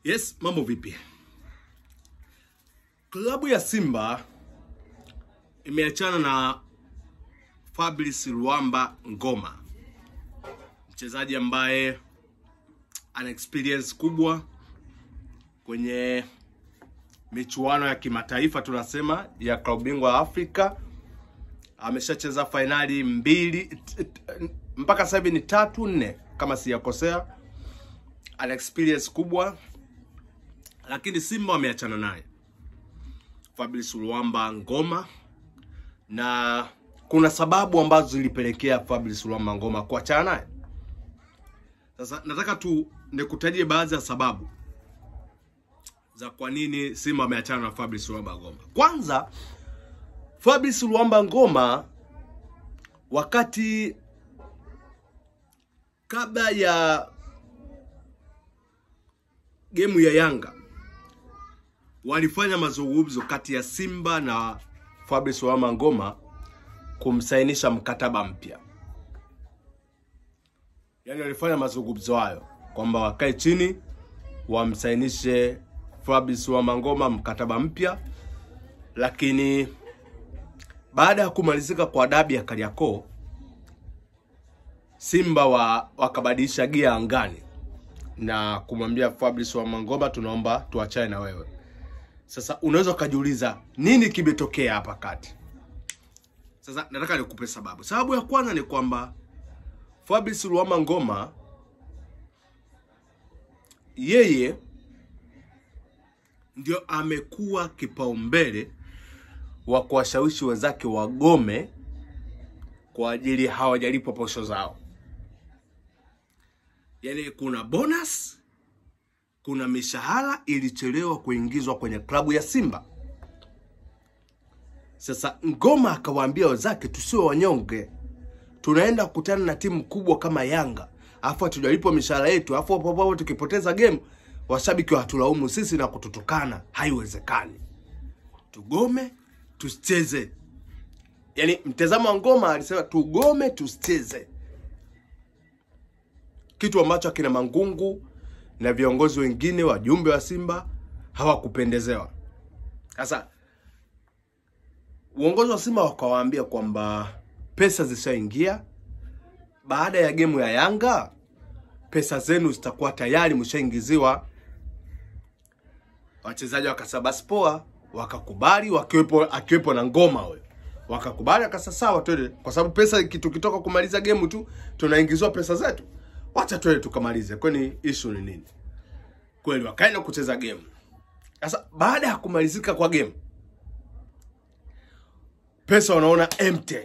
Yes, mambo vipi? Klabu ya Simba imeachana na Fabrice Luamba Ngoma, mchezaji ambaye ana experience kubwa kwenye michuano ya kimataifa, tunasema ya klabu bingwa Afrika. Ameshacheza finali 2 mpaka sasa hivi ni 3-4 kama sijakosea. Ana experience kubwa, lakini Simba wameachana naye Fabrice Luamba Ngoma, na kuna sababu ambazo zilipelekea Fabrice Luamba Ngoma kuachana naye. Sasa nataka nikutajie baadhi ya sababu za kwa nini Simba wameachana na Fabrice Luamba Ngoma. Kwanza, Fabrice Luamba Ngoma wakati kabla ya game ya Yanga walifanya mazungumzo kati ya Simba na Fabrice Luamba Ngoma kumsainisha mkataba mpya. Yaani walifanya mazungumzo hayo kwamba wakae chini wamsainishe Fabrice Luamba Ngoma mkataba mpya, lakini baada ya kumalizika kwa dabi ya Kariakoo, Simba wakabadilisha gia angani na kumwambia Fabrice Luamba Ngoma, tunaomba tuachane na wewe. Sasa unaweza kujiuliza nini kimetokea hapa kati. Sasa nataka nikupe sababu. Sababu ya kwanza ni kwamba Fabrice Luamba Ngoma yeye ndio amekuwa kipaumbele wa kuwashawishi wenzake wagome kwa ajili hawajalipwa posho zao. Yaani kuna bonus, kuna mishahara ilichelewa kuingizwa kwenye klabu ya Simba. Sasa Ngoma akawaambia wenzake, tusiwe wanyonge, tunaenda kukutana na timu kubwa kama Yanga, afu hatujalipwa mishahara yetu, afu hapo tukipoteza game washabiki watulaumu sisi na kututukana. Haiwezekani, tugome tusicheze. Yaani mtazamo wa Ngoma alisema tugome tusicheze, kitu ambacho kina Mangungu na viongozi wengine wajumbe wa Simba hawakupendezewa. Sasa uongozi wa Simba wakawaambia kwamba pesa zishaingia, baada ya game ya Yanga pesa zenu zitakuwa tayari mshaingiziwa. Wachezaji wakasaba spoa, wakakubali, akiwepo na Ngoma wewe. Wakakubali, akasema sawa twende, kwa sababu pesa kitoka kumaliza game tu tunaingizwa pesa zetu. Wacha twende tukamalize. Kwani issue ni nini? Kweli wakaenda kucheza game. Sasa baada ya kumalizika kwa game, pesa wanaona empty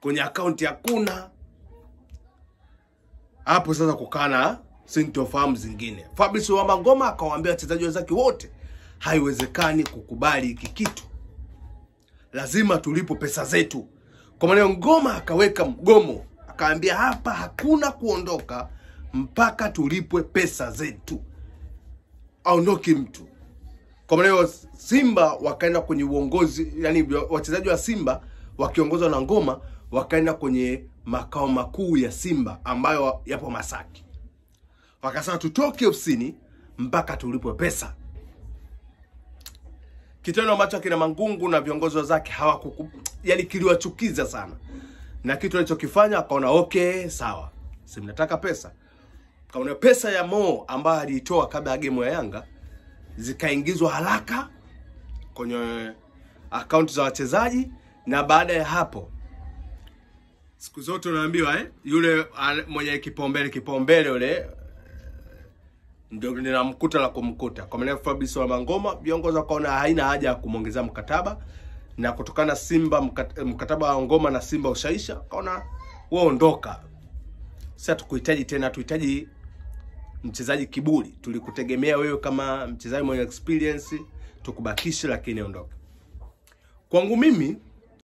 kwenye account, hakuna. Hapo sasa kukana sintofahamu zingine. Fabrice Luamba Ngoma akawaambia wachezaji wenzake wote, haiwezekani kukubali hiki kitu, lazima tulipo pesa zetu. Kwa maana Ngoma akaweka mgomo, akaambia hapa hakuna kuondoka mpaka tulipwe pesa zetu, aondoki mtu. Kwa maana Simba wakaenda kwenye uongozi, yani wachezaji wa Simba wakiongozwa na Ngoma wakaenda kwenye makao makuu ya Simba ambayo yapo Masaki. Wakasema tutoke ofisini mpaka tulipwe pesa. Kitendo ambacho kina Mangungu na viongozi wake yani kiliwachukiza sana. Na kitu alichokifanya akaona okay, sawa, si mnataka pesa. Kaona pesa ya Mo ambayo aliitoa kabla ya game ya Yanga zikaingizwa haraka kwenye account za wachezaji, na baada ya hapo siku zote unaambiwa yule mwenye kipaumbele yule ndio ninamkuta la kumkuta. Kwa maana Fabrice Luamba Ngoma viongozi wakaona haina haja ya kumongezea mkataba, na kutokana Simba mkataba wa Ngoma na Simba ushaisha, kaona wewe ondoka, sasa tukuhitaji tena, tuhitaji mchezaji kiburi, tulikutegemea wewe kama mchezaji mwenye experience tukubakishe, lakini ondoka. Kwangu mimi